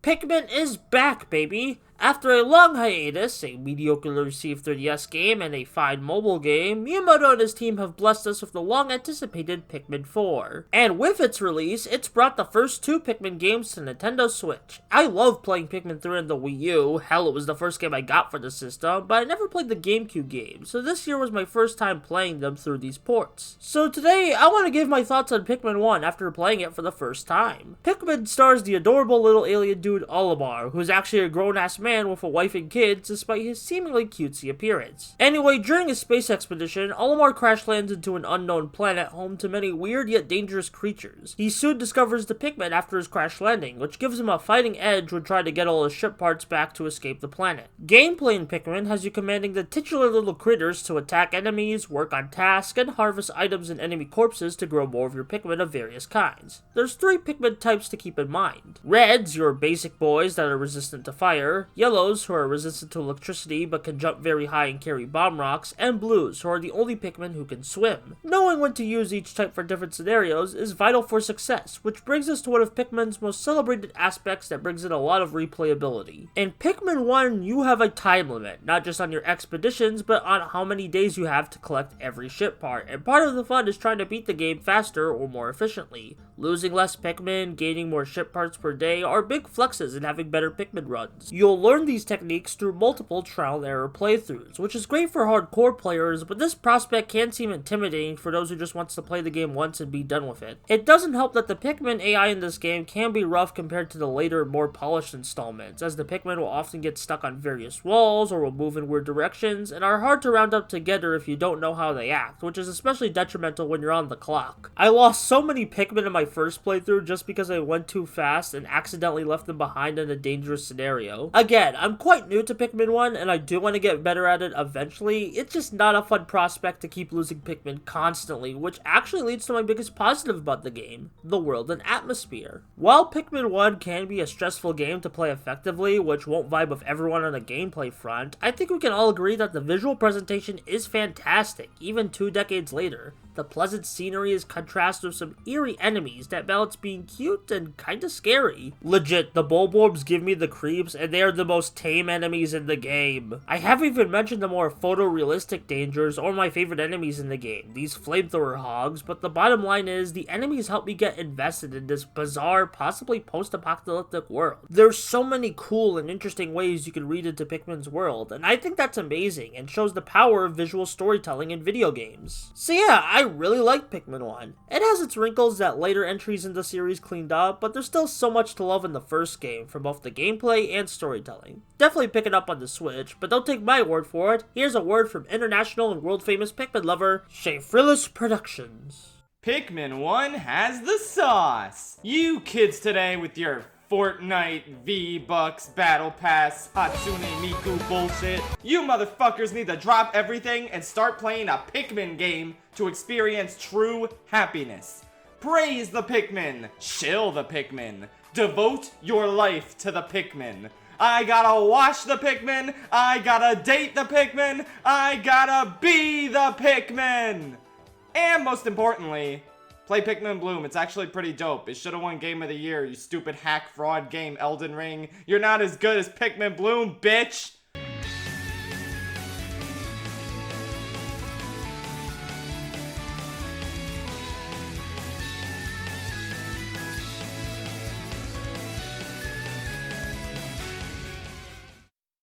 Pikmin is back, baby! After a long hiatus, a mediocrely received 3DS game, and a fine mobile game, Miyamoto and his team have blessed us with the long-anticipated Pikmin 4. And with its release, it's brought the first two Pikmin games to Nintendo Switch. I love playing Pikmin 3 on the Wii U, hell, it was the first game I got for the system, but I never played the GameCube game, so this year was my first time playing them through these ports. So today, I want to give my thoughts on Pikmin 1 after playing it for the first time. Pikmin stars the adorable little alien dude Olimar, who's actually a grown-ass man with a wife and kids despite his seemingly cutesy appearance. Anyway, during his space expedition, Olimar crash lands into an unknown planet home to many weird yet dangerous creatures. He soon discovers the Pikmin after his crash landing, which gives him a fighting edge when trying to get all his ship parts back to escape the planet. Gameplay in Pikmin has you commanding the titular little critters to attack enemies, work on tasks, and harvest items and enemy corpses to grow more of your Pikmin of various kinds. There's 3 Pikmin types to keep in mind. Reds, your basic boys that are resistant to fire, yellows, who are resistant to electricity but can jump very high and carry bomb rocks, and blues, who are the only Pikmin who can swim. Knowing when to use each type for different scenarios is vital for success, which brings us to one of Pikmin's most celebrated aspects that brings in a lot of replayability. In Pikmin 1, you have a time limit, not just on your expeditions, but on how many days you have to collect every ship part, and part of the fun is trying to beat the game faster or more efficiently. Losing less Pikmin, gaining more ship parts per day are big flexes in having better Pikmin runs. You'll learn these techniques through multiple trial and error playthroughs, which is great for hardcore players, but this prospect can seem intimidating for those who just wants to play the game once and be done with it. It doesn't help that the Pikmin AI in this game can be rough compared to the later, more polished installments, as the Pikmin will often get stuck on various walls or will move in weird directions, and are hard to round up together if you don't know how they act, which is especially detrimental when you're on the clock. I lost so many Pikmin in my first playthrough just because I went too fast and accidentally left them behind in a dangerous scenario. Again, I'm quite new to Pikmin 1, and I do want to get better at it eventually. It's just not a fun prospect to keep losing Pikmin constantly, which actually leads to my biggest positive about the game, the world and atmosphere. While Pikmin 1 can be a stressful game to play effectively, which won't vibe with everyone on a gameplay front, I think we can all agree that the visual presentation is fantastic, even 2 decades later. The pleasant scenery is contrasted with some eerie enemies that balance being cute and kinda scary. Legit, the Bulborbs give me the creeps, and they are the most tame enemies in the game. I haven't even mentioned the more photorealistic dangers or my favorite enemies in the game, these flamethrower hogs, but the bottom line is, the enemies help me get invested in this bizarre, possibly post-apocalyptic world. There's so many cool and interesting ways you can read into Pikmin's world, and I think that's amazing, and shows the power of visual storytelling in video games. So yeah, I really like Pikmin 1. It has its wrinkles that later entries in the series cleaned up, but there's still so much to love in the first game, from both the gameplay and storytelling. Definitely pick it up on the Switch, but don't take my word for it. Here's a word from international and world-famous Pikmin lover, Shafrillis Productions. Pikmin 1 has the sauce! You kids today with your Fortnite, V-Bucks, Battle Pass, Hatsune Miku bullshit. You motherfuckers need to drop everything and start playing a Pikmin game to experience true happiness. Praise the Pikmin, shill the Pikmin, devote your life to the Pikmin. I gotta watch the Pikmin, I gotta date the Pikmin, I gotta be the Pikmin! And most importantly, play Pikmin Bloom, it's actually pretty dope. It should've won Game of the Year, you stupid hack fraud game, Elden Ring. You're not as good as Pikmin Bloom, bitch!